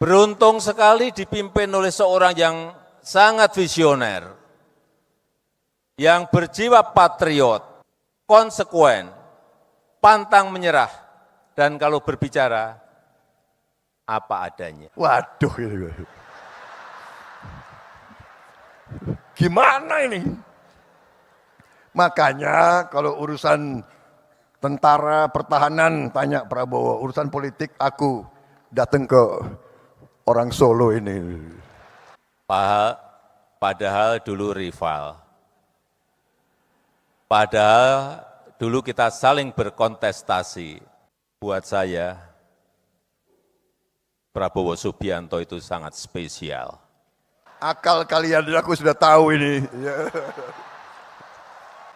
Beruntung sekali dipimpin oleh seorang yang sangat visioner, yang berjiwa patriot, konsekuen, pantang menyerah, dan kalau berbicara, apa adanya. Waduh, gimana ini? Makanya kalau urusan tentara, pertahanan, tanya Prabowo. Urusan politik, aku datang ke orang Solo ini. Padahal dulu rival. Padahal dulu kita saling berkontestasi. Buat saya, Prabowo Subianto itu sangat spesial. Akal kalian, aku sudah tahu ini.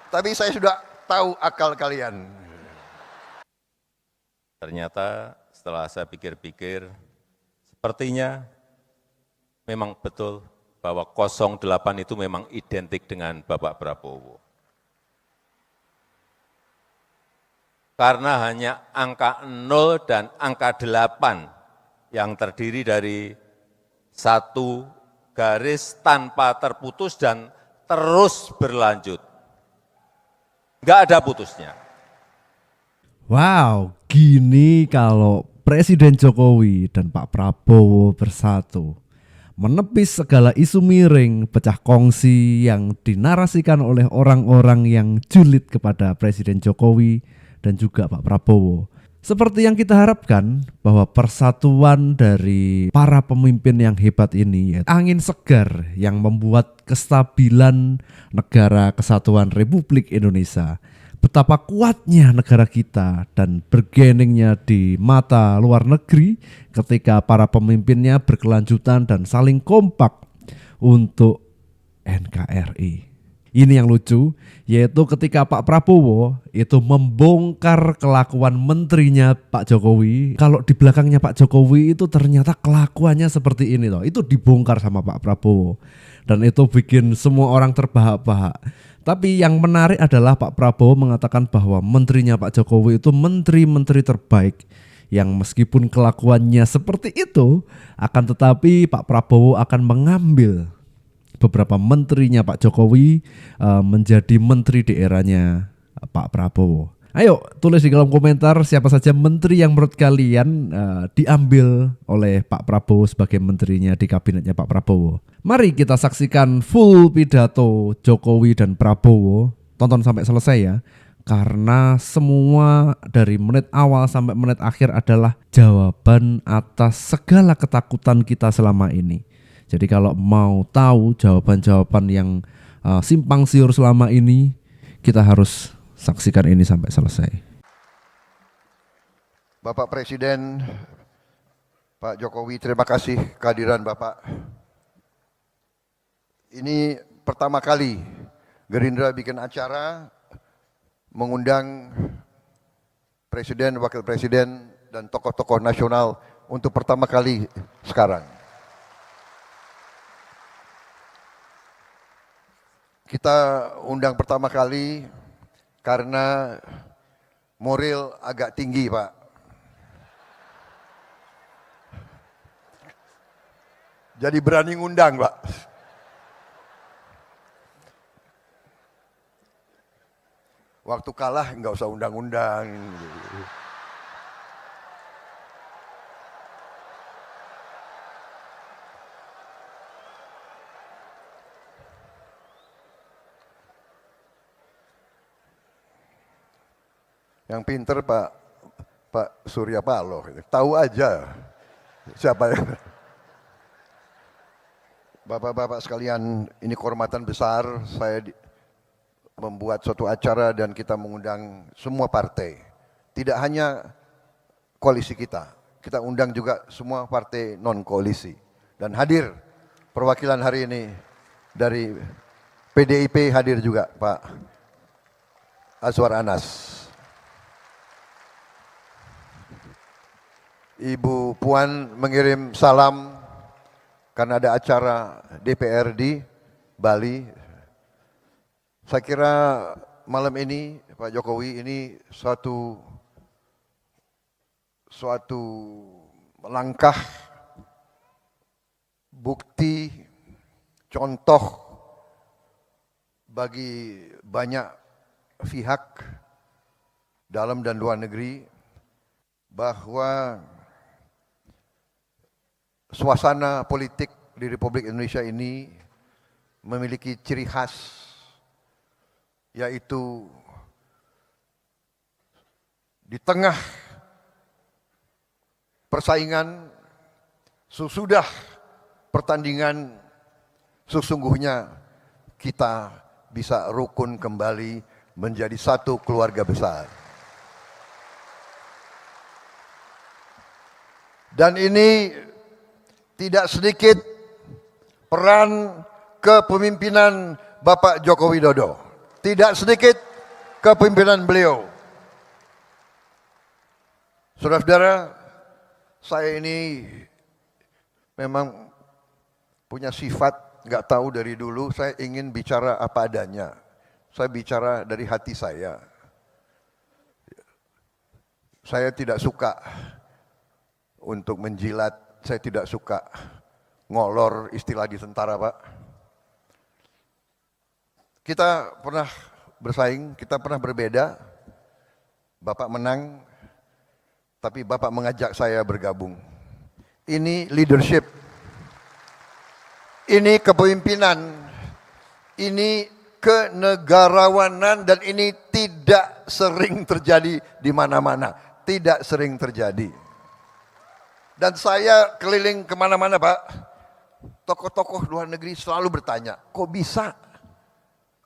Tapi saya sudah tahu akal kalian. Ternyata setelah saya pikir-pikir, sepertinya memang betul bahwa 08 itu memang identik dengan Bapak Prabowo. Karena hanya angka 0 dan angka 8 yang terdiri dari satu garis tanpa terputus dan terus berlanjut. Enggak ada putusnya. Wow, gini kalau Presiden Jokowi dan Pak Prabowo bersatu, menepis segala isu miring, pecah kongsi yang dinarasikan oleh orang-orang yang julid kepada Presiden Jokowi dan juga Pak Prabowo. Seperti yang kita harapkan bahwa persatuan dari para pemimpin yang hebat ini, ya, angin segar yang membuat kestabilan negara kesatuan Republik Indonesia, betapa kuatnya negara kita dan bergeningnya di mata luar negeri ketika para pemimpinnya berkelanjutan dan saling kompak untuk NKRI. Ini yang lucu, yaitu ketika Pak Prabowo itu membongkar kelakuan menterinya Pak Jokowi. Kalau di belakangnya Pak Jokowi itu ternyata kelakuannya seperti ini loh. Itu dibongkar sama Pak Prabowo. Dan itu bikin semua orang terbahak-bahak. Tapi yang menarik adalah Pak Prabowo mengatakan bahwa menterinya Pak Jokowi itu menteri-menteri terbaik. Yang meskipun kelakuannya seperti itu, akan tetapi Pak Prabowo akan mengambil beberapa menterinya Pak Jokowi menjadi menteri di eranya Pak Prabowo. Ayo tulis di kolom komentar siapa saja menteri yang menurut kalian diambil oleh Pak Prabowo sebagai menterinya di kabinetnya Pak Prabowo. Mari kita saksikan full pidato Jokowi dan Prabowo. Tonton sampai selesai ya. Karena semua dari menit awal sampai menit akhir adalah jawaban atas segala ketakutan kita selama ini. Jadi kalau mau tahu jawaban-jawaban yang simpang siur selama ini, kita harus saksikan ini sampai selesai. Bapak Presiden, Pak Jokowi, terima kasih kehadiran Bapak. Ini pertama kali Gerindra bikin acara mengundang Presiden, Wakil Presiden, dan tokoh-tokoh nasional untuk pertama kali sekarang. Kita undang pertama kali karena moral agak tinggi, Pak. Jadi berani ngundang, Pak. Waktu kalah nggak usah undang-undang. Yang pinter Pak Surya Paloh, tahu aja siapa yang. Bapak-bapak sekalian, ini kehormatan besar saya membuat suatu acara dan kita mengundang semua partai. Tidak hanya koalisi kita undang juga semua partai non koalisi. Dan hadir perwakilan hari ini dari PDIP hadir juga Pak Azwar Anas. Ibu Puan mengirim salam karena ada acara DPR di Bali. Saya kira malam ini Pak Jokowi ini suatu langkah bukti, contoh bagi banyak pihak dalam dan luar negeri bahwa suasana politik di Republik Indonesia ini memiliki ciri khas, yaitu di tengah persaingan, sesudah pertandingan, sesungguhnya kita bisa rukun kembali menjadi satu keluarga besar. Dan ini tidak sedikit peran kepemimpinan Bapak Joko Widodo. Tidak sedikit kepemimpinan beliau. Saudara-saudara, saya ini memang punya sifat, nggak tahu dari dulu, saya ingin bicara apa adanya. Saya bicara dari hati saya. Saya tidak suka untuk menjilat, saya tidak suka ngolor, istilah di tentara, Pak. Kita pernah bersaing, kita pernah berbeda. Bapak menang, tapi Bapak mengajak saya bergabung. Ini leadership, ini kepemimpinan, ini kenegarawanan, dan ini tidak sering terjadi di mana-mana. Tidak sering terjadi. Dan saya keliling kemana-mana, Pak. Tokoh-tokoh luar negeri selalu bertanya, kok bisa?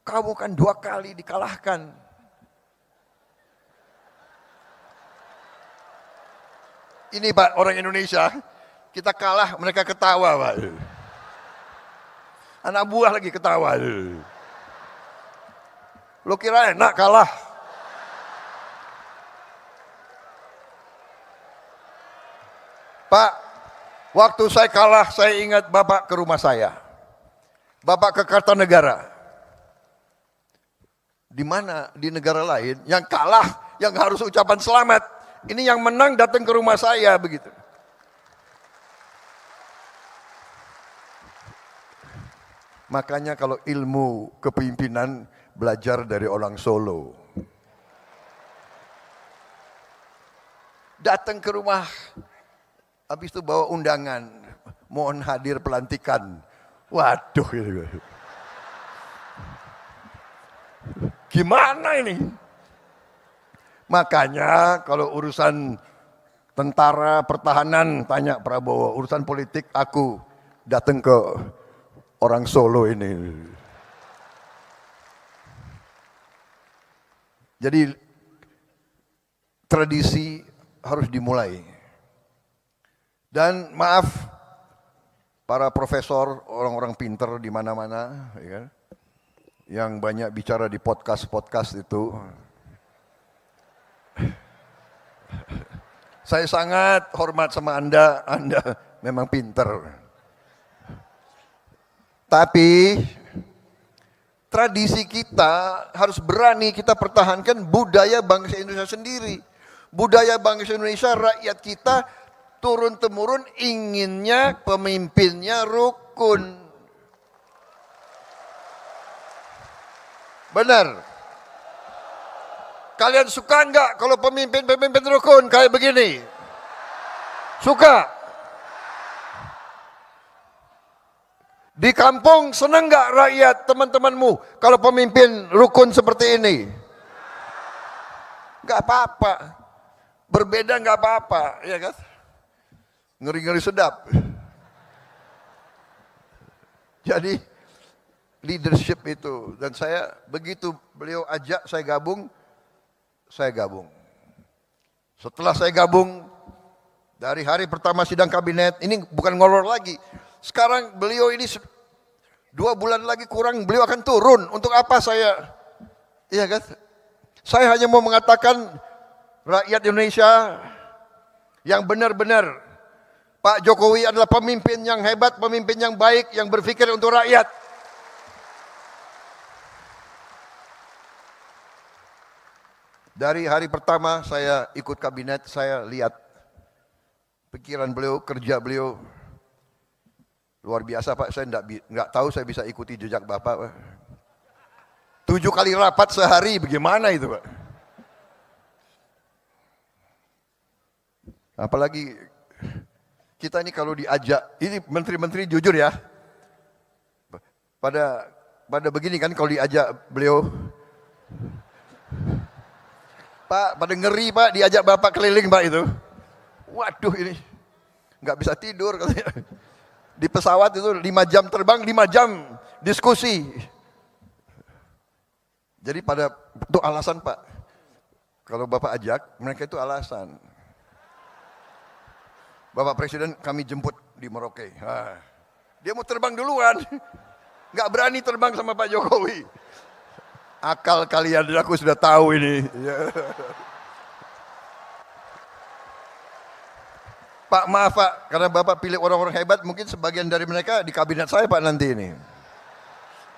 Kamu kan 2 kali dikalahkan. Ini Pak, orang Indonesia, kita kalah, mereka ketawa, Pak. Anak buah lagi ketawa. Lo kira enak kalah? Pak, waktu saya kalah, saya ingat Bapak ke rumah saya. Bapak ke Kartanegara. Di mana di negara lain yang kalah, yang harus ucapan selamat. Ini yang menang datang ke rumah saya begitu. Makanya kalau ilmu kepemimpinan belajar dari orang Solo. Datang ke rumah, habis itu bawa undangan, mohon hadir pelantikan. Waduh, gitu. Gimana ini? Makanya kalau urusan tentara, pertahanan, tanya Prabowo. Urusan politik aku datang ke orang Solo ini. Jadi tradisi harus dimulai. Dan maaf para profesor, orang-orang pinter di mana-mana, ya kan, yang banyak bicara di podcast-podcast itu. Saya sangat hormat sama Anda memang pinter. Tapi tradisi kita harus berani kita pertahankan budaya bangsa Indonesia sendiri. Budaya bangsa Indonesia, rakyat kita turun-temurun inginnya pemimpinnya rukun. Benar. Kalian suka enggak kalau pemimpin rukun kayak begini? Suka? Di kampung senang enggak rakyat teman-temanmu kalau pemimpin rukun seperti ini? Enggak apa-apa. Berbeda enggak apa-apa, ya kan? Ngeri-ngeri sedap. Jadi leadership itu, dan saya begitu beliau ajak saya gabung. Setelah saya gabung, dari hari pertama sidang kabinet, ini bukan ngolor lagi. Sekarang beliau ini 2 bulan lagi kurang, beliau akan turun. Untuk apa saya? Iya kan? Saya hanya mau mengatakan rakyat Indonesia yang benar-benar Pak Jokowi adalah pemimpin yang hebat, pemimpin yang baik, yang berpikir untuk rakyat. Dari hari pertama saya ikut kabinet, saya lihat pikiran beliau, kerja beliau Luar biasa Pak, saya nggak tahu saya bisa ikuti jejak Bapak Pak. 7 kali rapat sehari, bagaimana itu Pak? Apalagi kita ini kalau diajak, ini menteri-menteri jujur ya, pada begini kan kalau diajak beliau, Pak, pada ngeri Pak, diajak Bapak keliling Pak itu. Waduh ini, nggak bisa tidur katanya. Di pesawat itu 5 jam terbang, 5 jam diskusi. Jadi itu alasan Pak, kalau Bapak ajak, mereka itu alasan. Bapak Presiden kami jemput di Merauke. Dia mau terbang duluan, nggak berani terbang sama Pak Jokowi. Akal kalian, aku sudah tahu ini. Pak maaf Pak, karena Bapak pilih orang-orang hebat, mungkin sebagian dari mereka di kabinet saya Pak nanti ini.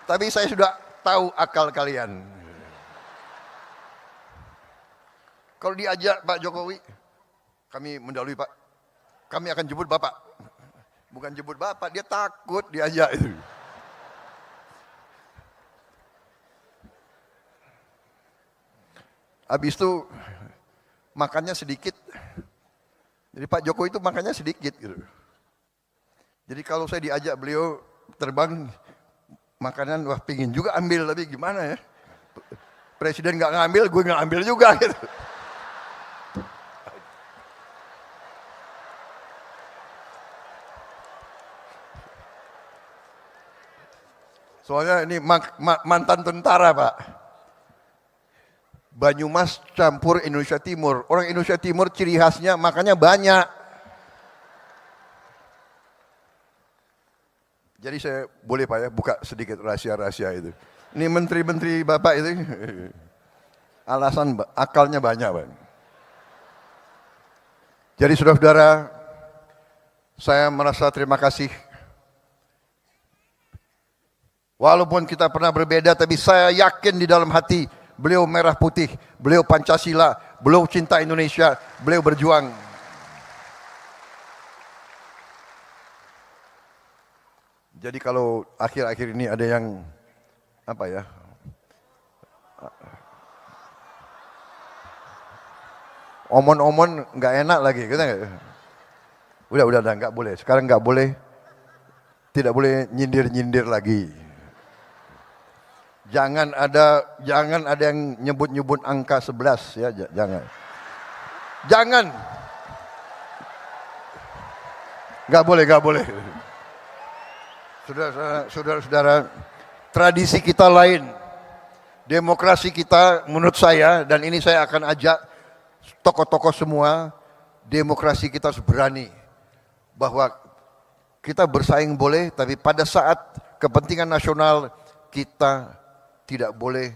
Tapi saya sudah tahu akal kalian. Kalau diajak Pak Jokowi, kami mendahului Pak. Kami akan jemput Bapak. Bukan jemput Bapak, dia takut diajak itu. Habis itu makannya sedikit. Jadi Pak Jokowi itu makannya sedikit gitu. Jadi kalau saya diajak beliau terbang makanan, wah pingin juga ambil, tapi gimana ya? Presiden nggak ngambil, gue nggak ambil juga gitu. Soalnya ini mantan tentara Pak. Banyumas campur Indonesia Timur. Orang Indonesia Timur ciri khasnya makannya banyak. Jadi saya boleh Pak ya buka sedikit rahasia-rahasia itu. Ini menteri-menteri Bapak itu alasan akalnya banyak Pak. Jadi saudara-saudara, saya merasa terima kasih. Walaupun kita pernah berbeda, tapi saya yakin di dalam hati beliau merah putih, beliau Pancasila, beliau cinta Indonesia, beliau berjuang. Jadi kalau akhir-akhir ini ada yang apa ya? Omon-omon nggak enak lagi, kita nggak? Udah nggak boleh. Sekarang nggak boleh, tidak boleh nyindir-nyindir lagi. Jangan ada yang nyebut-nyebut angka 11 ya, jangan. Nggak boleh. Saudara-saudara, tradisi kita lain, demokrasi kita menurut saya, dan ini saya akan ajak tokoh-tokoh semua, demokrasi kita harus berani bahwa kita bersaing boleh, tapi pada saat kepentingan nasional kita tidak boleh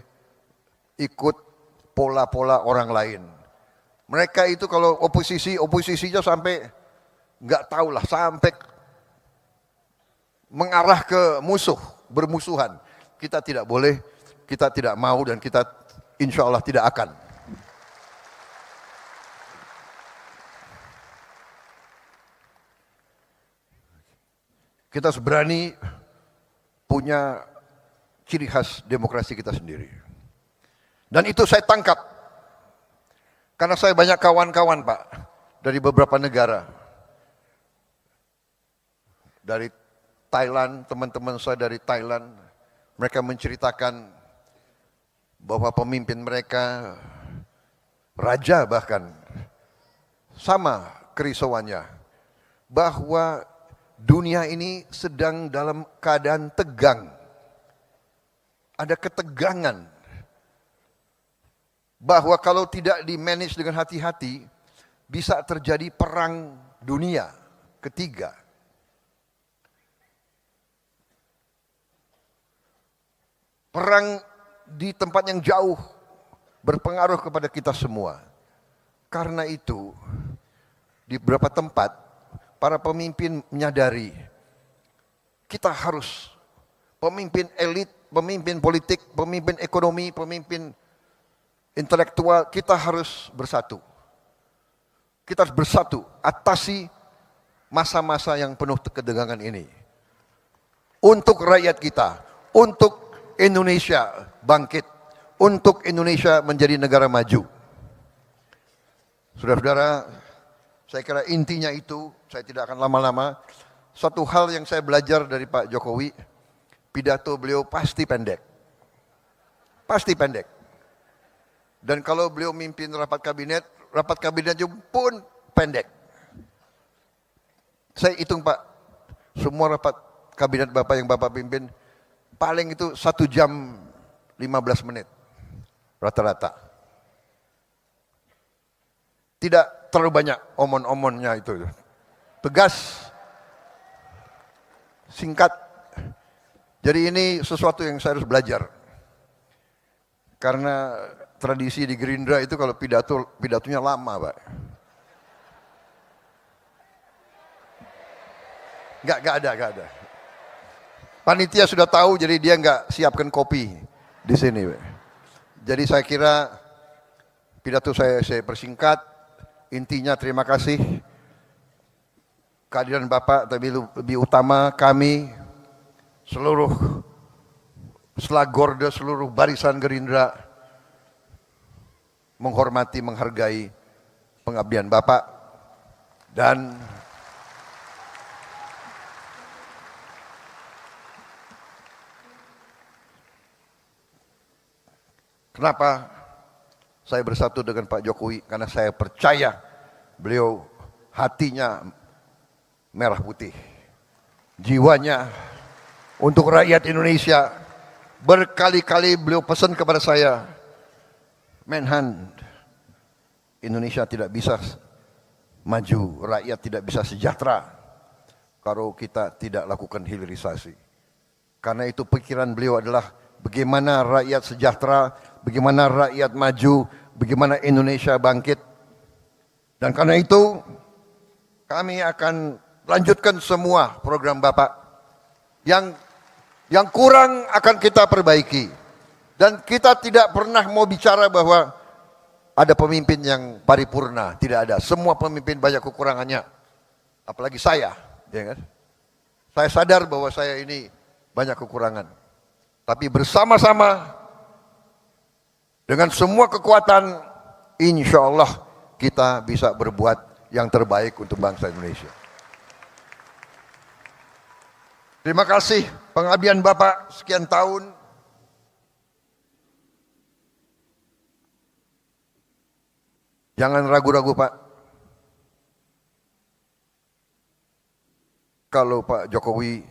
ikut pola-pola orang lain. Mereka itu kalau oposisinya sampai nggak tahu lah, sampai mengarah ke bermusuhan. Kita tidak boleh, kita tidak mau, dan kita insya Allah tidak akan. Kita harus berani punya ciri khas demokrasi kita sendiri. Dan itu saya tangkap. Karena saya banyak kawan-kawan Pak, dari beberapa negara. Dari Thailand, teman-teman saya dari Thailand, mereka menceritakan bahwa pemimpin mereka, raja bahkan, sama kerisauannya, bahwa dunia ini sedang dalam keadaan tegang. Ada ketegangan. Bahwa kalau tidak di-manage dengan hati-hati, bisa terjadi perang dunia ketiga. Perang di tempat yang jauh berpengaruh kepada kita semua. Karena itu, di beberapa tempat, para pemimpin menyadari, kita harus pemimpin elit, pemimpin politik, pemimpin ekonomi, pemimpin intelektual, kita harus bersatu. Kita harus bersatu, atasi masa-masa yang penuh ketegangan ini. untuk rakyat kita, untuk Indonesia bangkit, untuk Indonesia menjadi negara maju. Saudara-saudara, saya kira intinya itu, saya tidak akan lama-lama. Satu hal yang saya belajar dari Pak Jokowi, pidato beliau pasti pendek. Pasti pendek. Dan kalau beliau mimpin rapat kabinet pun pendek. Saya hitung Pak, semua rapat kabinet Bapak yang Bapak pimpin, paling itu 1 jam 15 menit, rata-rata. Tidak terlalu banyak omon-omonnya itu. Tegas, singkat. Jadi ini sesuatu yang saya harus belajar. Karena tradisi di Gerindra itu kalau pidatonya lama, Pak. Nggak ada. Panitia sudah tahu, jadi dia nggak siapkan kopi di sini, Pak. Jadi saya kira pidato saya persingkat. Intinya terima kasih kehadiran Bapak, tapi lebih utama kami seluruh selagorda, seluruh barisan Gerindra menghormati, menghargai pengabdian Bapak dan kenapa saya bersatu dengan Pak Jokowi? Karena saya percaya beliau hatinya merah putih. Jiwanya untuk rakyat Indonesia. Berkali-kali beliau pesan kepada saya, Menhan, Indonesia tidak bisa maju, rakyat tidak bisa sejahtera kalau kita tidak lakukan hilirisasi. Karena itu pikiran beliau adalah bagaimana rakyat sejahtera, bagaimana rakyat maju, bagaimana Indonesia bangkit. Dan karena itu kami akan lanjutkan semua program Bapak. Yang kurang akan kita perbaiki. Dan kita tidak pernah mau bicara bahwa ada pemimpin yang paripurna, tidak ada. Semua pemimpin banyak kekurangannya. Apalagi saya, ya kan? Saya sadar bahwa saya ini banyak kekurangan. Tapi bersama-sama dengan semua kekuatan, insya Allah kita bisa berbuat yang terbaik untuk bangsa Indonesia. Terima kasih pengabdian Bapak sekian tahun. Jangan ragu-ragu Pak. Kalau Pak Jokowi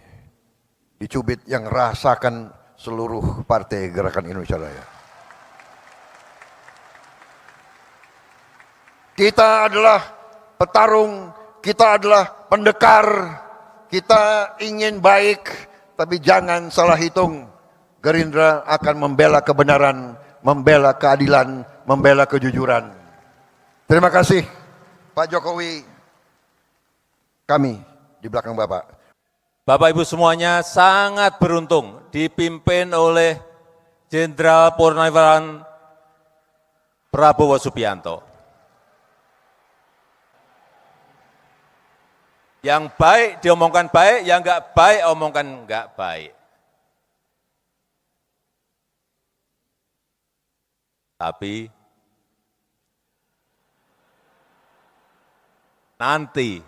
dicubit, yang rasakan seluruh partai Gerakan Indonesia Raya. Kita adalah petarung, kita adalah pendekar, kita ingin baik, tapi jangan salah hitung. Gerindra akan membela kebenaran, membela keadilan, membela kejujuran. Terima kasih Pak Jokowi, kami di belakang Bapak. Bapak Ibu semuanya sangat beruntung dipimpin oleh Jenderal Purnawirawan Prabowo Subianto. Yang baik diomongkan baik, yang enggak baik omongkan enggak baik. Tapi nanti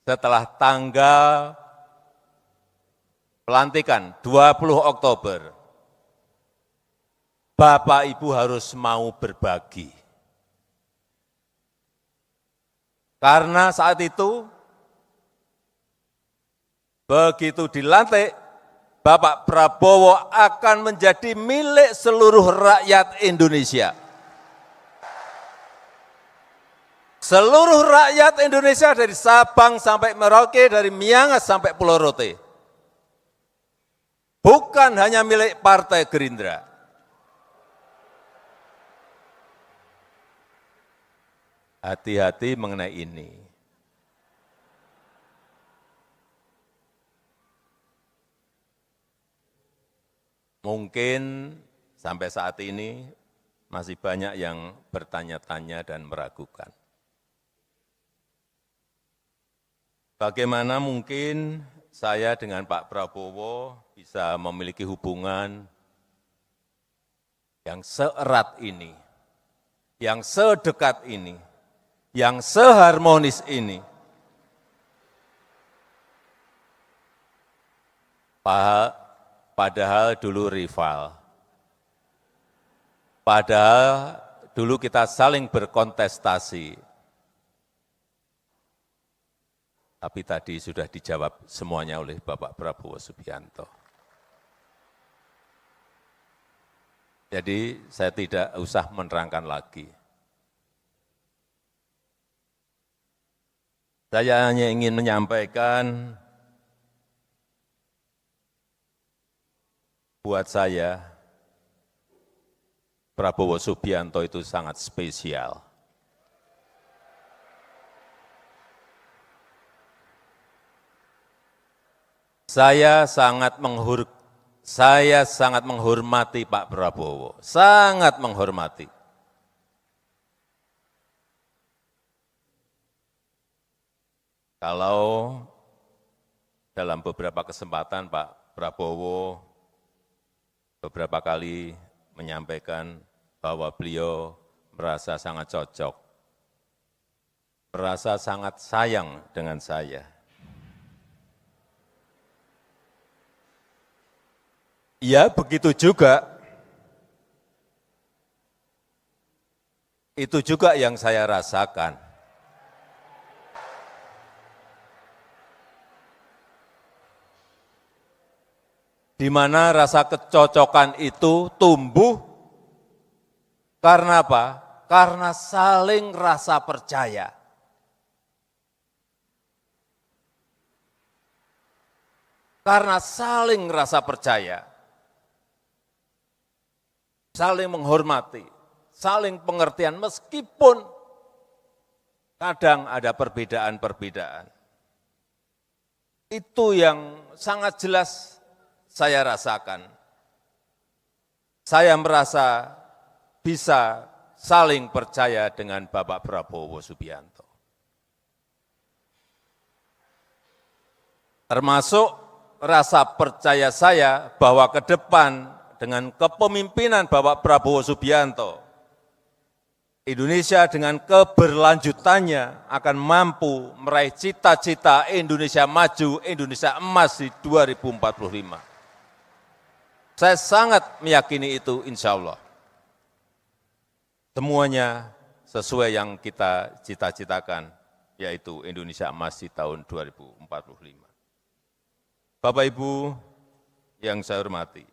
setelah tanggal pelantikan 20 Oktober, Bapak Ibu harus mau berbagi. Karena saat itu, begitu dilantik, Bapak Prabowo akan menjadi milik seluruh rakyat Indonesia. Seluruh rakyat Indonesia dari Sabang sampai Merauke, dari Miangas sampai Pulau Rote. Bukan hanya milik Partai Gerindra. Hati-hati mengenai ini. Mungkin sampai saat ini masih banyak yang bertanya-tanya dan meragukan. Bagaimana mungkin saya dengan Pak Prabowo bisa memiliki hubungan yang seerat ini, yang sedekat ini, yang seharmonis ini. Padahal dulu rival. Padahal dulu kita saling berkontestasi. Tapi tadi sudah dijawab semuanya oleh Bapak Prabowo Subianto. Jadi saya tidak usah menerangkan lagi. Saya hanya ingin menyampaikan buat saya, Prabowo Subianto itu sangat spesial. Saya sangat menghormati Pak Prabowo, sangat menghormati. Kalau dalam beberapa kesempatan Pak Prabowo beberapa kali menyampaikan bahwa beliau merasa sangat cocok, merasa sangat sayang dengan saya. Ya, begitu juga. Itu juga yang saya rasakan. Di mana rasa kecocokan itu tumbuh karena apa? Karena saling rasa percaya. Karena saling rasa percaya. Saling menghormati, saling pengertian meskipun kadang ada perbedaan-perbedaan. Itu yang sangat jelas saya rasakan. Saya merasa bisa saling percaya dengan Bapak Prabowo Subianto. Termasuk rasa percaya saya bahwa ke depan dengan kepemimpinan Bapak Prabowo Subianto, Indonesia dengan keberlanjutannya akan mampu meraih cita-cita Indonesia maju, Indonesia emas di 2045. Saya sangat meyakini itu, insya Allah. Semuanya sesuai yang kita cita-citakan, yaitu Indonesia emas di tahun 2045. Bapak Ibu yang saya hormati,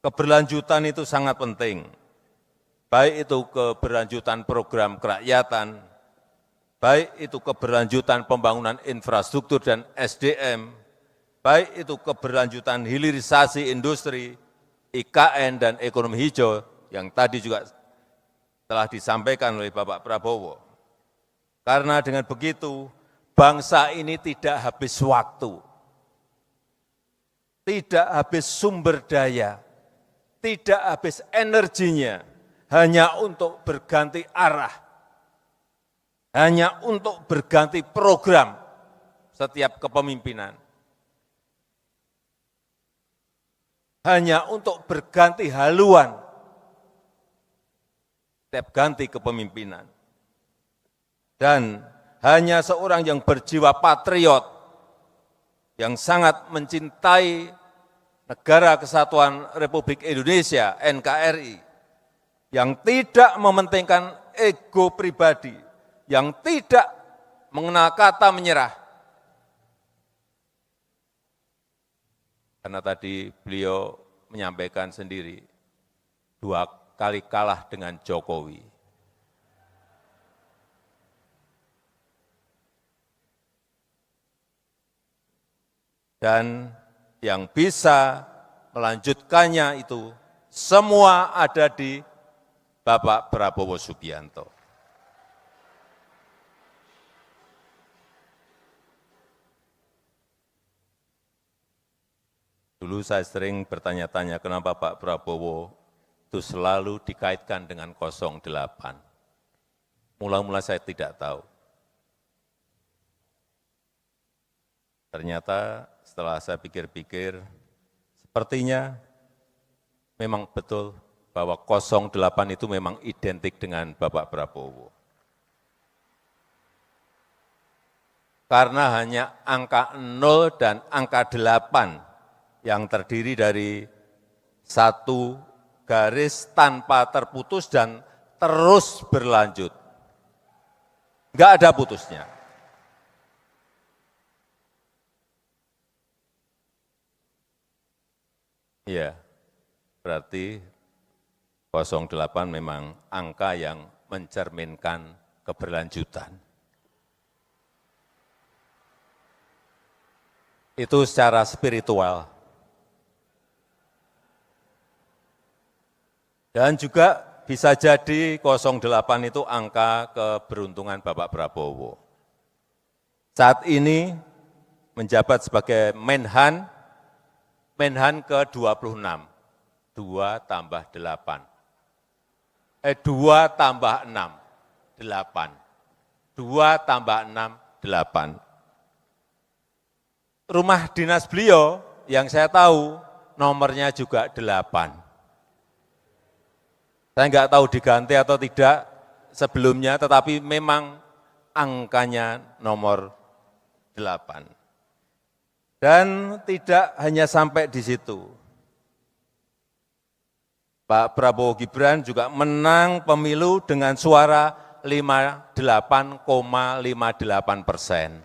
keberlanjutan itu sangat penting, baik itu keberlanjutan program kerakyatan, baik itu keberlanjutan pembangunan infrastruktur dan SDM, baik itu keberlanjutan hilirisasi industri, IKN dan ekonomi hijau yang tadi juga telah disampaikan oleh Bapak Prabowo. Karena dengan begitu, bangsa ini tidak habis waktu, tidak habis sumber daya, tidak habis energinya hanya untuk berganti arah, hanya untuk berganti program setiap kepemimpinan, hanya untuk berganti haluan setiap ganti kepemimpinan. Dan hanya seorang yang berjiwa patriot, yang sangat mencintai Negara Kesatuan Republik Indonesia, NKRI, yang tidak mementingkan ego pribadi, yang tidak mengenal kata menyerah. Karena tadi beliau menyampaikan sendiri, 2 kali kalah dengan Jokowi. Dan yang bisa melanjutkannya itu semua ada di Bapak Prabowo Subianto. Dulu saya sering bertanya-tanya kenapa Pak Prabowo itu selalu dikaitkan dengan 08. Mula-mula saya tidak tahu. Ternyata setelah saya pikir-pikir, sepertinya memang betul bahwa 08 itu memang identik dengan Bapak Prabowo. Karena hanya angka 0 dan angka 8 yang terdiri dari satu garis tanpa terputus dan terus berlanjut. Enggak ada putusnya. Iya, berarti 08 memang angka yang mencerminkan keberlanjutan. Itu secara spiritual. Dan juga bisa jadi 08 itu angka keberuntungan Bapak Prabowo. Saat ini menjabat sebagai Menhan ke-26. 2 tambah 8. 2 tambah 6, 8. 2 tambah 6, 8. Rumah dinas beliau yang saya tahu nomornya juga 8. Saya enggak tahu diganti atau tidak sebelumnya, tetapi memang angkanya nomor 8. Dan tidak hanya sampai di situ. Pak Prabowo Gibran juga menang pemilu dengan suara 58,58%.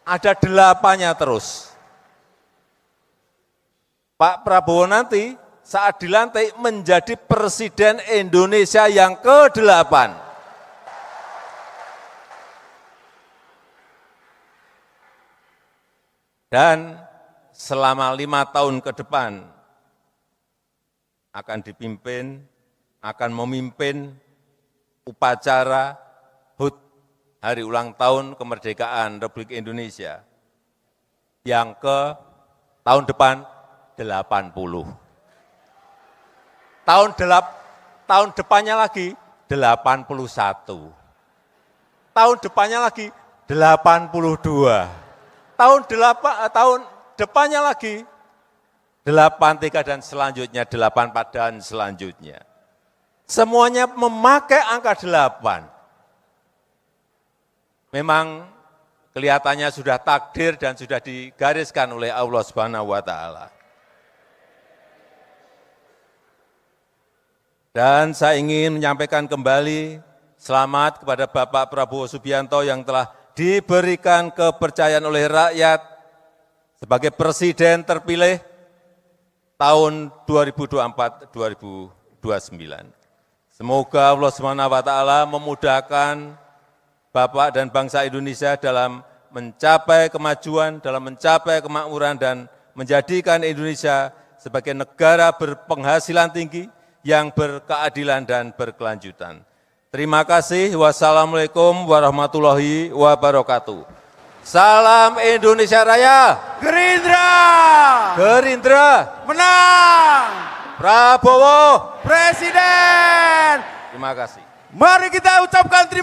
Ada 8-nya terus. Pak Prabowo nanti saat dilantik menjadi Presiden Indonesia yang ke-8. Dan selama 5 tahun ke depan akan memimpin upacara HUT Hari Ulang Tahun Kemerdekaan Republik Indonesia yang tahun depan 80. Tahun depannya lagi 81. Tahun depannya lagi 82. Tahun depannya lagi 83 dan selanjutnya 84 dan selanjutnya. Semuanya memakai angka 8. Memang kelihatannya sudah takdir dan sudah digariskan oleh Allah Subhanahu wa taala. Dan saya ingin menyampaikan kembali selamat kepada Bapak Prabowo Subianto yang telah diberikan kepercayaan oleh rakyat sebagai presiden terpilih tahun 2024-2029. Semoga Allah Subhanahu wa taala memudahkan Bapak dan bangsa Indonesia dalam mencapai kemajuan, dalam mencapai kemakmuran, dan menjadikan Indonesia sebagai negara berpenghasilan tinggi yang berkeadilan dan berkelanjutan. Terima kasih. Wassalamualaikum warahmatullahi wabarakatuh. Salam Indonesia Raya. Gerindra. Gerindra. Menang. Prabowo. Presiden. Terima kasih. Mari kita ucapkan terima